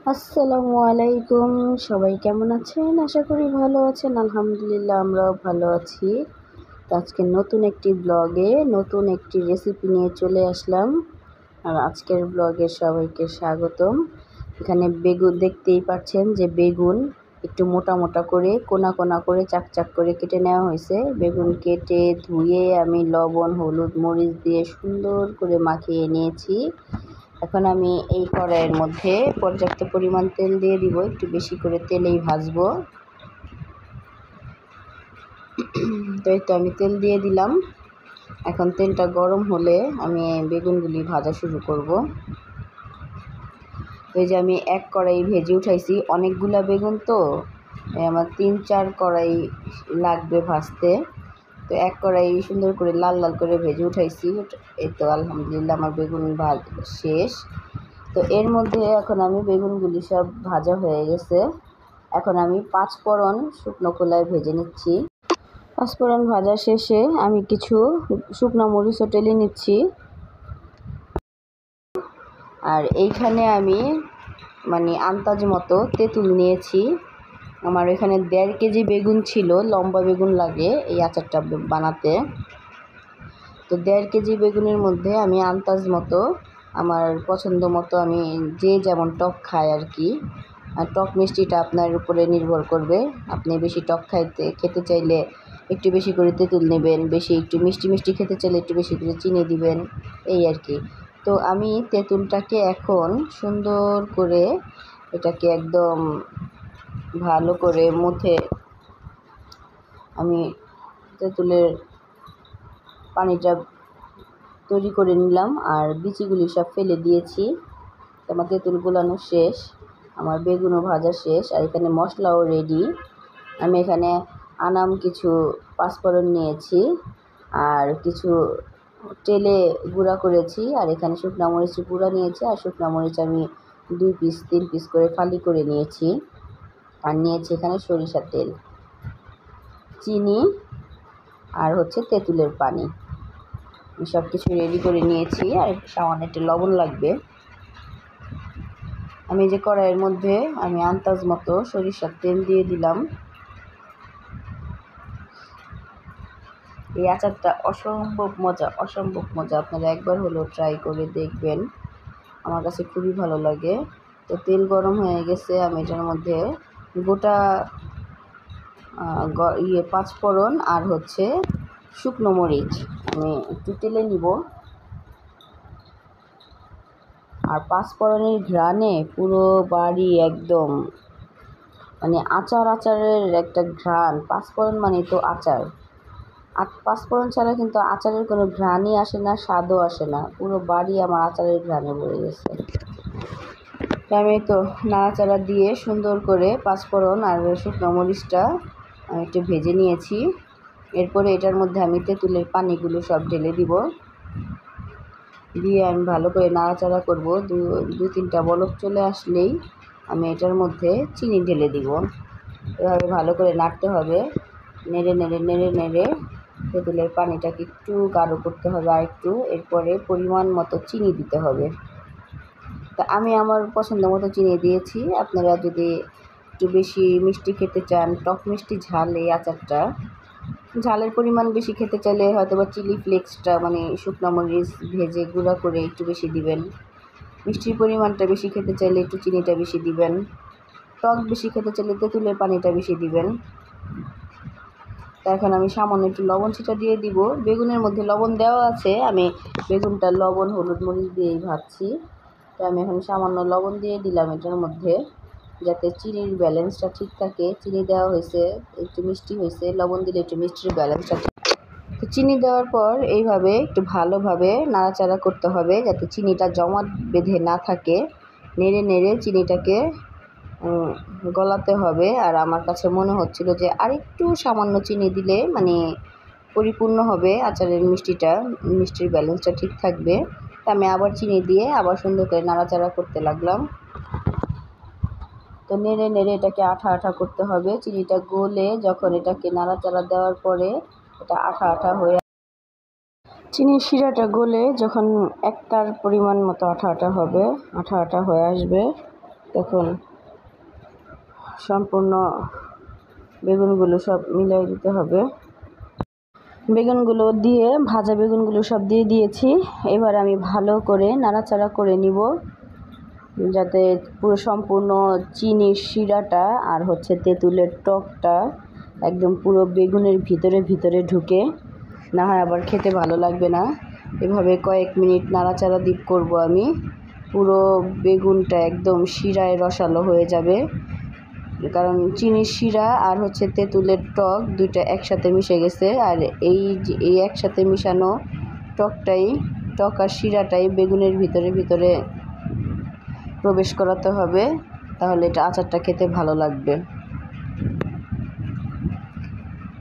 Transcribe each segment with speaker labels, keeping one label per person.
Speaker 1: আসসালামু আলাইকুম। সবাই কেমন আছেন? আশা করি ভালো আছেন। আলহামদুলিল্লাহ আমরাও ভালো আছি। তো আজকে নতুন একটি ব্লগে নতুন একটি রেসিপি নিয়ে চলে আসলাম। আর আজকের ব্লগে সবাইকে স্বাগতম। এখানে বেগুন দেখতেই পাচ্ছেন যে বেগুন একটু মোটা মোটা করে কোনা কোনা করে চাক চাক করে কেটে নেওয়া হয়েছে। বেগুন কেটে ধুয়ে আমি লবণ হলুদ মরিচ দিয়ে সুন্দর করে মাখিয়ে নিয়েছি। এখন আমি এই কড়াইয়ের মধ্যে পর্যাপ্ত পরিমাণ তেল দিয়ে দিব, একটু বেশি করে তেলেই ভাজবো। তো এই তো আমি তেল দিয়ে দিলাম। এখন তেলটা গরম হলে আমি বেগুনগুলি ভাজা শুরু করব। তো এই যে আমি এক কড়াই ভেজে উঠাইছি, অনেকগুলা বেগুন তো আমার 3-4 কড়াই লাগবে ভাজতে। তো এক কড়াই সুন্দর করে লাল লাল করে ভেজে উঠাইছি। এই তো আলহামদুলিল্লাহ আমার বেগুন ভাজা শেষ। তো এর মধ্যে এখন আমি বেগুনগুলি সব ভাজা হয়ে গেছে। এখন আমি 5 ফোড়ন শুকনো খোলায় ভেজে নিচ্ছি। 5 ফোড়ন ভাজা শেষে আমি কিছু শুকনো মরিচও টেলে নিচ্ছি। আর এইখানে আমি আন্দাজ মতো তেঁতুল নিয়েছি। আমার এখানে 1.5 কেজি বেগুন ছিল, লম্বা বেগুন লাগে এই আচারটা বানাতে। তো 1.5 কেজি বেগুনের মধ্যে আমি আন্দাজ মতো আমার পছন্দ মতো আমি যে যেমন টক খায় আর কি, আর টক মিষ্টিটা আপনার উপরে নির্ভর করবে। আপনি বেশি টক খেতে চাইলে একটু বেশি করে তেঁতুল নেবেন, বেশি একটু মিষ্টি মিষ্টি খেতে চাইলে একটু বেশি করে চিনি দিবেন, এই আর কি। তো আমি তেঁতুলটাকে এখন সুন্দর করে এটাকে একদম ভালো করে মুথে আমি তেঁতুলের পানিটা তৈরি করে নিলাম আর বিচিগুলি সব ফেলে দিয়েছি। আমার তেঁতুল গোলানো শেষ, আমার বেগুনও ভাজা শেষ, আর এখানে মশলাও রেডি। আমি এখানে আনাম কিছু 5 ফোড়ন নিয়েছি আর কিছু তেলে গুঁড়া করেছি, আর এখানে শুকনো মরিচ গুঁড়া নিয়েছি, আর শুকনো মরিচ আমি 2 পিস 3 পিস করে ফালি করে নিয়েছি। আর নিয়েছি এখানে সরিষার তেল, চিনি আর তেঁতুলের পানি। সব কিছু রেডি করে নিয়েছি, আর সামান্য একটু লবণ লাগবে। আমি যে কড়াইয়ের মধ্যে আমি আন্দাজ মতো সরিষার তেল দিয়ে দিলাম। এই আচারটা অসম্ভব মজা, আপনারা একবার হলেও ট্রাই করে দেখবেন, আমার কাছে খুবই ভালো লাগে। তো তেল গরম হয়ে গেছে, আমি এটার মধ্যে গোটা 5 ফোড়ন আর শুকনো মরিচ আমি একটু তেলে নিব। আর 5 ফোড়নের ঘ্রাণে পুরো বাড়ি একদম আচারের একটা ঘ্রাণ। 5 ফোড়ন মানে তো আচার, আর 5 ফোড়ন ছাড়া কিন্তু আচারের কোনো ঘ্রাণই আসে না, স্বাদও আসে না। পুরো বাড়ি আমার আচারের ঘ্রাণে ভরে গেছে। আমি তো নাড়াচাড়া দিয়ে সুন্দর করে 5 ফোড়ন আর শুকনো মরিচটা আমি একটু ভেজে নিয়েছি। এরপরে এটার মধ্যে আমি তেঁতুলের পানিগুলো সব ঢেলে দিব, দিয়ে আমি ভালো করে নাড়াচাড়া করব। 2-3টা বলক চলে আসলেই আমি এটার মধ্যে চিনি ঢেলে দিব। এভাবে ভালো করে নাড়তে হবে, নেড়ে নেড়ে নেড়ে নেড়ে তেঁতুলের পানিটাকে একটু গাঢ় করতে হবে আর একটু। এরপরে পরিমাণ মতো চিনি দিতে হবে। তা আমি আমার পছন্দ মতো চিনি দিয়েছি। আপনারা যদি একটু বেশি মিষ্টি খেতে চান, টক মিষ্টি ঝাল এই আচারটা, ঝালের পরিমাণ বেশি খেতে চাইলে হয়তো বা চিলি ফ্লেক্সটা শুকনো মরিচ ভেজে গুঁড়া করে একটু বেশি দিবেন। মিষ্টির পরিমাণটা বেশি খেতে চাইলে একটু চিনিটা বেশি দিবেন। টক বেশি খেতে চাইলে তেঁতুলের পানিটা বেশি দিবেন। তা এখন আমি সামান্য একটু লবণ ছিটা দিয়ে দিব। বেগুনের মধ্যে লবণ দেওয়া আছে, আমি বেগুনটা লবণ হলুদ মরিচ দিয়েই ভাজছি। তো আমি এখন সামান্য লবণ দিয়ে দিলাম এটার মধ্যে, যাতে চিনির ব্যালেন্সটা ঠিক থাকে। চিনি দেওয়া হয়েছে, একটু মিষ্টি হয়েছে, লবণ দিলে একটু মিষ্টির ব্যালেন্সটা ঠিক। তো চিনি দেওয়ার পর এইভাবে একটু ভালোভাবে নাড়াচাড়া করতে হবে, যাতে চিনিটা জমাট বেঁধে না থাকে। নেড়ে নেড়ে চিনিটাকে গলাতে হবে। আর আমার কাছে মনে হচ্ছিল যে আরেকটু সামান্য চিনি দিলে পরিপূর্ণ হবে আচারের মিষ্টির ব্যালেন্সটা ঠিক থাকবে। তা আমি আবার চিনি দিয়ে আবার সুন্দর করে নাড়াচাড়া করতে লাগলাম। তো নেড়ে নেড়ে এটাকে আঠা আঠা করতে হবে। চিনিটা গলে যখন এটাকে নাড়াচাড়া দেওয়ার পরে এটা আঠা আঠা হয়ে, চিনির শিরাটা গলে যখন একটার পরিমাণ মতো আঠা আঠা হবে, আঠা আঠা হয়ে আসবে, তো এখন সম্পূর্ণ বেগুনগুলো সব মিলাই দিতে হবে। বেগুনগুলো দিয়ে ভাজা বেগুনগুলো সব দিয়ে দিয়েছি। এবার আমি ভালো করে নাড়াচাড়া করে নিব, যাতে পুরো সম্পূর্ণ চিনির শিরাটা আর তেঁতুলের টকটা একদম পুরো বেগুনের ভিতরে ভিতরে ঢুকে, না হয় আবার খেতে ভালো লাগবে না। এভাবে কয়েক মিনিট নাড়াচাড়া করব আমি। পুরো বেগুনটা একদম শিরায় রসালো হয়ে যাবে, কারণ চিনির শিরা আর তেঁতুলের টক দুইটা একসাথে মিশে গেছে। আর এই একসাথে মিশানো টক আর শিরাটাই বেগুনের ভিতরে ভিতরে প্রবেশ করাতে হবে, তাহলে এটা আচারটা খেতে ভালো লাগবে।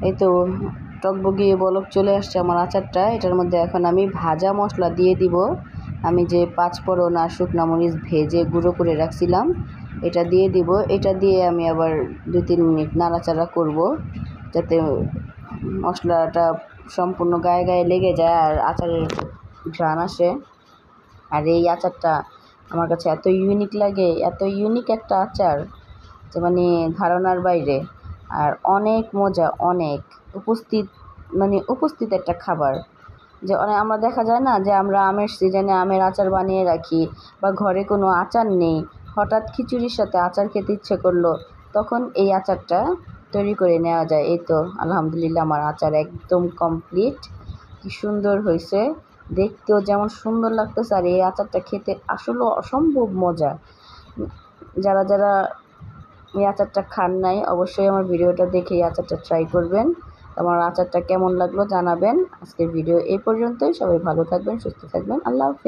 Speaker 1: এই তো টকবগিয়ে বলক চলে আসছে আমার আচারটা। এটার মধ্যে এখন আমি ভাজা মশলা দিয়ে দিব। আমি যে 5 ফোড়ন আর শুকনো মরিচ ভেজে গুঁড়ো করে রাখছিলাম, এটা দিয়ে দিব। এটা দিয়ে আমি আবার 2-3 মিনিট নাড়াচাড়া করব, যাতে মশলাটা সম্পূর্ণ গায়ে গায়ে লেগে যায় আর আচারের ঘ্রাণ আসে। আর এই আচারটা আমার কাছে এত ইউনিক লাগে, এত ইউনিক একটা আচার যে মানে ধারণার বাইরে। আর অনেক মজা, অনেক উপস্থিত একটা খাবার। যে আমরা দেখা যায় না যে আমরা আমের সিজনে আমের আচার বানিয়ে রাখি, বা ঘরে কোনো আচার নেই, হঠাৎ খিচুড়ির সাথে আচার খেতে ইচ্ছে করলো, তখন এই আচারটা তৈরি করে নেওয়া যায়। এই তো আলহামদুলিল্লাহ আমার আচার একদম কমপ্লিট। কি সুন্দর হয়েছে, দেখতেও যেমন সুন্দর লাগতেছে, আর এই আচারটা খেতে আসলে অসম্ভব মজা। যারা যারা এই আচারটা খান নাই, অবশ্যই আমার ভিডিওটা দেখে এই আচারটা ট্রাই করবেন। আমার আচারটা কেমন লাগলো জানাবেন। আজকের ভিডিও এই পর্যন্তই। সবাই ভালো থাকবেন, সুস্থ থাকবেন। আল্লাহ হাফেজ।